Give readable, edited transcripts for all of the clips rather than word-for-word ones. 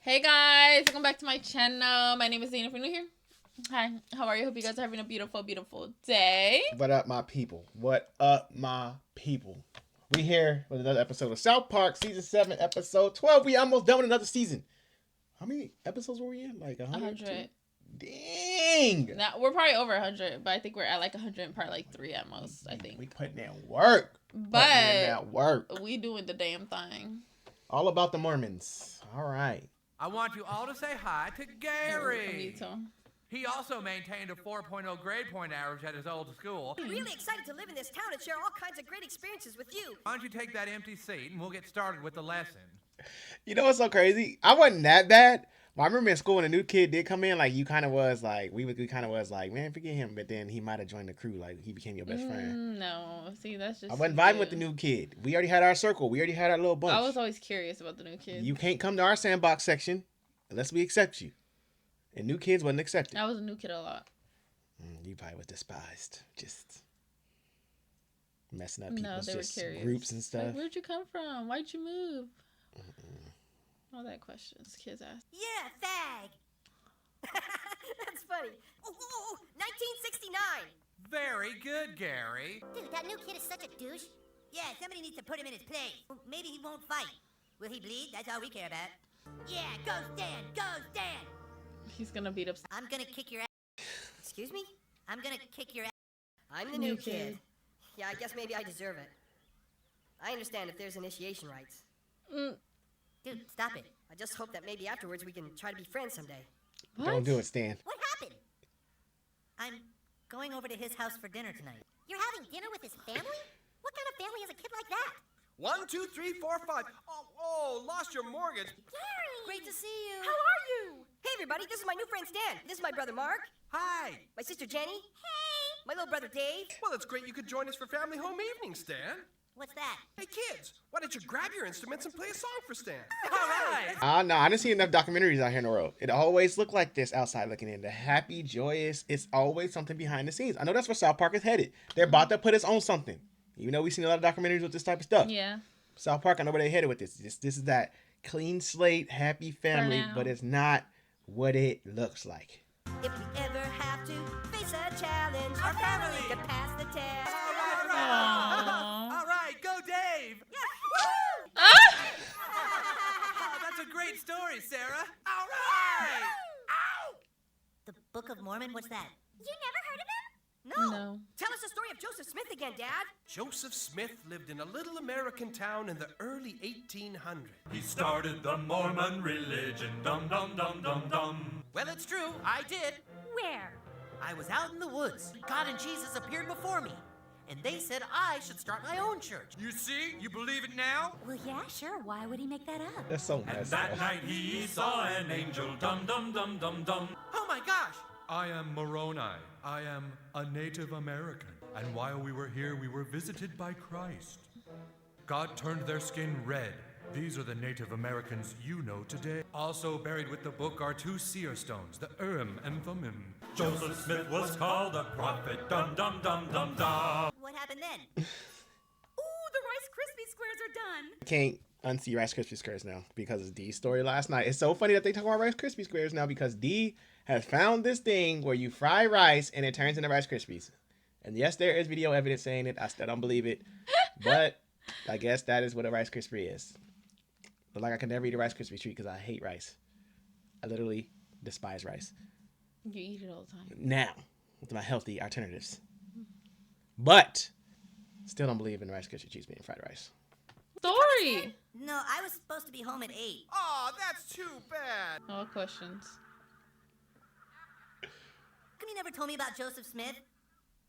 Hey guys, welcome back to my channel. My name is Zena. If you're new here, hi, how are you? Hope you guys are having a beautiful, beautiful day. What up, my people? What up, my people? We here with another episode of South Park, Season 7, Episode 12. We almost done with another season. How many episodes were we in? Like 100? Dang! Now, we're probably over 100, but I think we're at like 100 and part like 3 at most, I think. We putting in work. But we doing the damn thing. All about the Mormons. All right. I want you all to say hi to Gary. Me too. He also maintained a 4.0 grade point average at his old school. I'm really excited to live in this town and share all kinds of great experiences with you. Why don't you take that empty seat and we'll get started with the lesson. You know what's so crazy? I wasn't that bad. But I remember in school when a new kid did come in, like you kind of was like, we kind of was like, man, forget him. But then he might have joined the crew, like he became your best friend. No, see, that's just. I wasn't vibing with the new kid. We already had our circle. We already had our little bunch. I was always curious about the new kids. You can't come to our sandbox section unless we accept you. And new kids wasn't accepted. I was a new kid a lot. You probably was despised. Just messing up people's they were curious. Groups and stuff. Like, where'd you come from? Why'd you move? All that questions kids ask. Yeah, fag. That's funny. Oh, 1969. Very good, Gary. Dude, that new kid is such a douche. Yeah, somebody needs to put him in his place. Maybe he won't fight. Will he bleed? That's all we care about. Yeah, go Stan, go Stan. He's gonna beat up. I'm gonna kick your ass. Excuse me? I'm gonna kick your ass. I'm the new kid. Yeah, I guess maybe I deserve it. I understand if there's initiation rites. Dude, stop it. I just hope that maybe afterwards we can try to be friends someday. What? Don't do it, Stan. What happened? I'm going over to his house for dinner tonight. You're having dinner with his family? What kind of family has a kid like that? 1, 2, 3, 4, 5. Oh, lost your mortgage. Gary! Great to see you. How are you? Hey, everybody, this is my new friend Stan. This is my brother Mark. Hi. My sister Jenny. Hey! My little brother Dave. Well, it's great you could join us for family home evening, Stan. What's that? Hey, kids, why don't you grab your instruments and play a song for Stan? All right. No, I didn't see enough documentaries out here in the world. It always looked like this outside looking in. The happy, joyous, it's always something behind the scenes. I know that's where South Park is headed. They're about to put us on something. Even though we've seen a lot of documentaries with this type of stuff. Yeah. South Park, I know where they're headed with this. This is that clean slate, happy family, but it's not what it looks like. If we ever have to face a challenge, our family can pass the test. All right, go Dave. Yeah. Oh, that's a great story, Sarah. All right. Ow! The Book of Mormon, what's that? You never heard of him? No. Tell us the story of Joseph Smith again, Dad. Joseph Smith lived in a little American town in the early 1800s. He started the Mormon religion, dum dum dum dum dum. Well, it's true. I did. Where? I was out in the woods. God and Jesus appeared before me. And they said I should start my own church. You see? You believe it now? Well, yeah, sure. Why would he make that up? That's so And messed that up. night he saw an angel, dum dum dum dum dum. Oh my gosh! I am Moroni. I am a Native American. And while we were here, we were visited by Christ. God turned their skin red. These are the Native Americans you know today. Also buried with the book are 2 seer stones, the Urim and Thummim. Joseph Smith was called a prophet, dum dum dum dum dum. What happened then? Ooh, the Rice Krispie squares are done. Can't unsee Rice Krispie squares now because of Dee's story last night. It's so funny that they talk about Rice Krispie squares now because Dee has found this thing where you fry rice and it turns into Rice Krispies. And yes, there is video evidence saying it. I still don't believe it. But I guess that is what a Rice Krispie is. But like I can never eat a Rice Krispie treat because I hate rice. I literally despise rice. You eat it all the time. Now, with my healthy alternatives. But still don't believe in Rice Krispie treats being fried rice. Story. No, I was supposed to be home at 8. Oh, that's too bad. All questions. How come you never told me about Joseph Smith?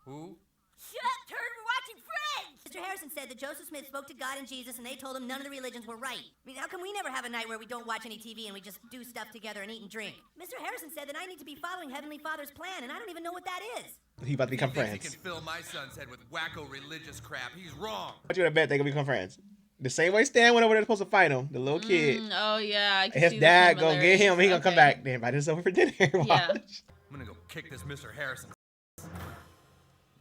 Who? Shut up, turd, we're watching Friends! Mr. Harrison said that Joseph Smith spoke to God and Jesus and they told him none of the religions were right. I mean, how come we never have a night where we don't watch any TV and we just do stuff together and eat and drink? Mr. Harrison said that I need to be following Heavenly Father's plan and I don't even know what that is. He about to become He thinks friends. he can fill my son's head with wacko religious crap. He's wrong. But you would bet they gonna become friends. The same way Stan went over there supposed to fight him, the little kid. Oh yeah. I can His see the dad gonna get him. He gonna come similarities. back. They invited us over for dinner. Watch. Yeah. I'm gonna go kick this Mr. Harrison.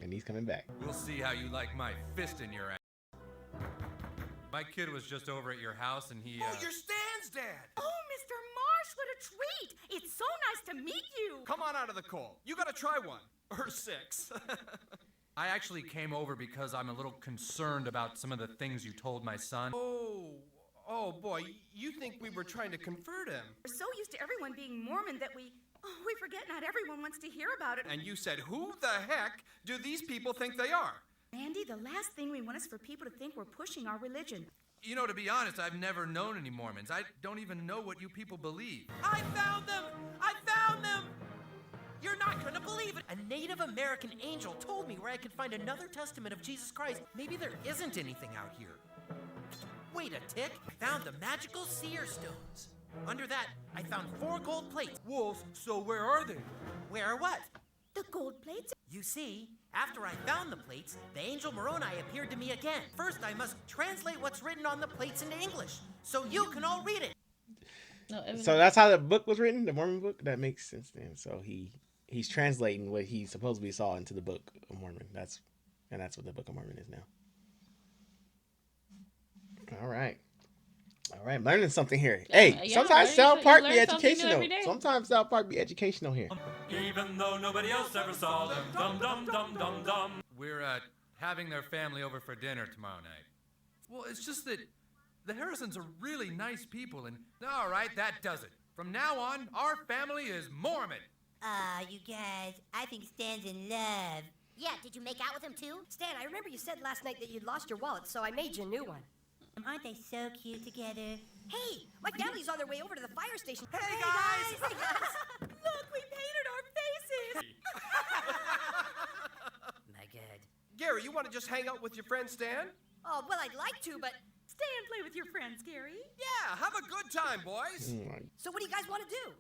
And he's coming back. We'll see how you like my fist in your ass. My kid was just over at your house and he, Oh, your Stan's dad. Oh, Mr. meet you. Come on out of the cold. You gotta try one. Or 6. I actually came over because I'm a little concerned about some of the things you told my son. Oh boy, you think we were trying to convert him. We're so used to everyone being Mormon that we forget not everyone wants to hear about it. And you said, who the heck do these people think they are? Randy, the last thing we want is for people to think we're pushing our religion. You know, to be honest, I've never known any Mormons. I don't even know what you people believe. I found them! I found them! You're not gonna believe it! A Native American angel told me where I could find another testament of Jesus Christ. Maybe there isn't anything out here. Wait a tick. I found the magical seer stones. Under that, I found 4 gold plates. Wolf, so where are they? Where are what? The gold plates? You see, after I found the plates, the angel Moroni appeared to me again. First, I must translate what's written on the plates into English, so you can all read it. No, So that's how the book was written, the Mormon book? That makes sense then. So he's translating what he supposedly saw into the Book of Mormon. That's what the Book of Mormon is now. All right. I'm learning something here. Hey, sometimes South Park be educational. Sometimes South Park be educational here. Even though nobody else ever saw them. Dum dum dum dum dum. We're having their family over for dinner tomorrow night. Well, it's just that the Harrisons are really nice people, and all right, that does it. From now on, our family is Mormon. You guys, I think Stan's in love. Yeah, did you make out with him too? Stan, I remember you said last night that you'd lost your wallet, so I made you a new one. Aren't they so cute together? Hey, my family's on their way over to the fire station. Hey guys! Hey guys! Look, we painted our faces. My God. Gary, you want to just hang out with your friend Stan? Oh, well, I'd like to, but... Stay and play with your friends, Gary. Yeah, have a good time, boys. So what do you guys want to do?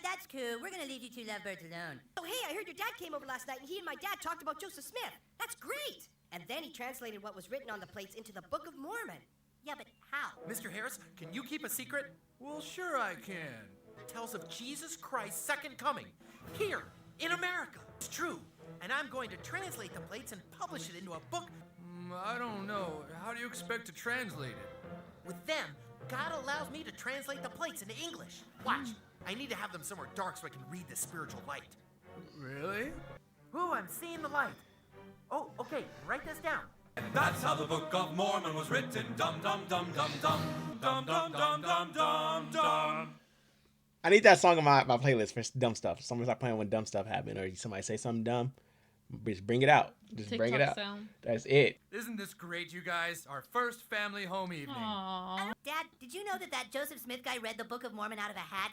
That's cool. We're gonna leave you 2 lovebirds alone. Oh, hey, I heard your dad came over last night, and he and my dad talked about Joseph Smith. That's great! And then he translated what was written on the plates into the Book of Mormon. Yeah, but how? Mr. Harris, can you keep a secret? Well, sure I can. It tells of Jesus Christ's second coming, here, in America. It's true. And I'm going to translate the plates and publish it into a book. I don't know. How do you expect to translate it? With them, God allows me to translate the plates into English. Watch. I need to have them somewhere dark so I can read the spiritual light. Really? Ooh, I'm seeing the light. Oh, okay. Write this down. And that's how the Book of Mormon was written. Dum dum dum dum dum dum dum dum dum dum dum. I need that song on my playlist for dumb stuff. Someone start playing when dumb stuff happen, or somebody say something dumb. Just bring it out. Just bring it out. Sound. That's it. Isn't this great, you guys? Our first family home evening. Aww. Dad, did you know that Joseph Smith guy read the Book of Mormon out of a hat?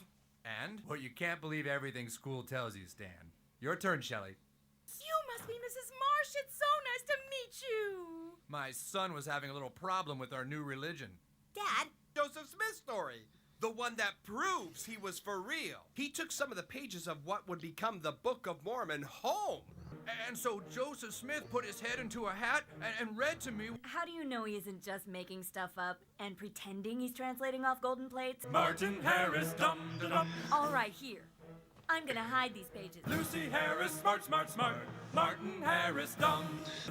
And? Well, you can't believe everything school tells you, Stan. Your turn, Shelley. You must be Mrs. Marsh. It's so nice to meet you. My son was having a little problem with our new religion. Dad? Joseph Smith's story. The one that proves he was for real. He took some of the pages of what would become the Book of Mormon home. And so Joseph Smith put his head into a hat and read to me. How do you know he isn't just making stuff up and pretending he's translating off golden plates? Martin Harris, dum da dum. All right, here. I'm gonna hide these pages. Lucy Harris, smart, smart, smart. Martin Harris, dumb.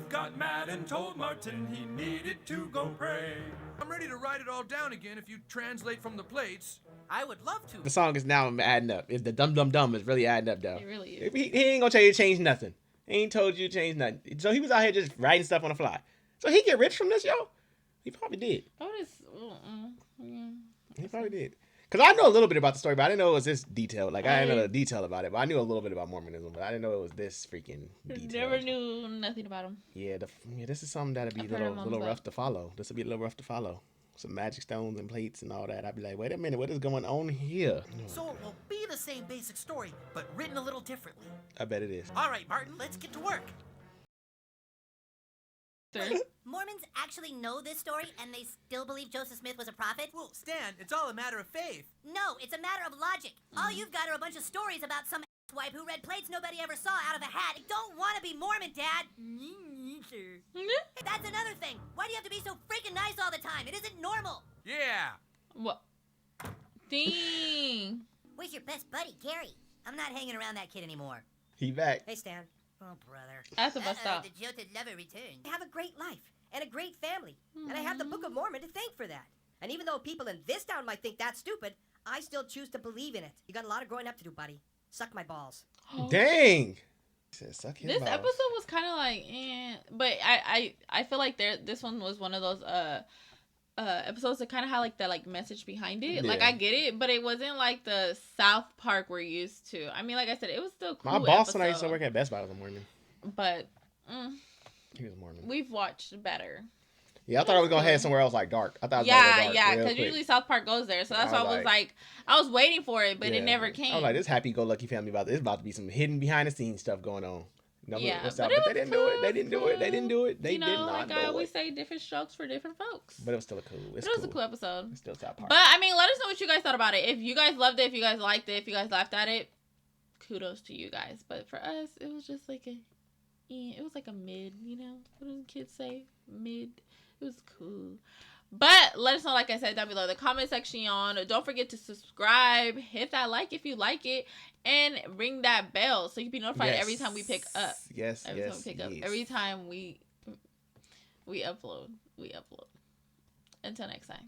Got mad and told Martin he needed to go pray. I'm ready to write it all down again if you translate from the plates. I would love to. The song is now adding up. The dum dum dum is really adding up, though. It really is. He ain't gonna tell you to change nothing. He ain't told you to change nothing. So he was out here just writing stuff on the fly. So he get rich from this, yo? He probably did. Oh, this. Yeah. He probably did. Because I know a little bit about the story, but I didn't know it was this detailed. Like, I didn't know the detail about it, but I knew a little bit about Mormonism, but I didn't know it was this freaking detailed. Never knew nothing about him. Yeah, this is something that'd be a little rough to follow. This would be a little rough to follow. Some magic stones and plates and all that. I'd be like, wait a minute, what is going on here? So it will be the same basic story, but written a little differently. I bet it is. All right, Martin, let's get to work. Mormons actually know this story and they still believe Joseph Smith was a prophet? Well, Stan, it's all a matter of faith. No, it's a matter of logic. All you've got are a bunch of stories about some wipe who read plates nobody ever saw out of a hat. I don't want to be Mormon, Dad. That's another thing. Why do you have to be so freaking nice all the time? It isn't normal. Yeah. What? Dang. Where's your best buddy, Gary? I'm not hanging around that kid anymore. He back. Hey, Stan. Oh, brother. That's a bus stop. The jilted lover returned. I have a great life and a great family. And I have the Book of Mormon to thank for that. And even though people in this town might think that's stupid, I still choose to believe in it. You got a lot of growing up to do, buddy. Suck my balls. Dang. Said, suck his This balls. episode was kind of like, but I feel like this one was one of those episodes that kind of had like the like message behind it. Yeah. Like I get it, but it wasn't like the South Park we're used to. I mean, like I said, it was still cool. My boss episode, when I used to work at Best Buy was a Mormon. but He was a Mormon. we've watched better. Yeah, I thought I was gonna head somewhere else like dark. I thought it was Yeah, dark yeah, real because quick. usually South Park goes there, so that's why I was like, I was waiting for it, but it never came. I was like, this happy-go-lucky family it's about to be some hidden behind-the-scenes stuff going on. No, Yeah, what's but up? But they didn't do it. They didn't do it. They didn't do it. They you did know, not like I do always it. say, different strokes for different folks. But it was still cool. It was a cool episode. It's still South Park. But I mean, let us know what you guys thought about it. If you guys loved it, if you guys liked it, if you guys laughed at it, kudos to you guys. But for us, it was just like it was like a mid. You know, what do kids say? Mid. It was cool. But let us know, like I said, down below in the comment section. Don't forget to subscribe, hit that like if you like it, and ring that bell so you can be notified every time we pick up. Every time we upload. Until next time.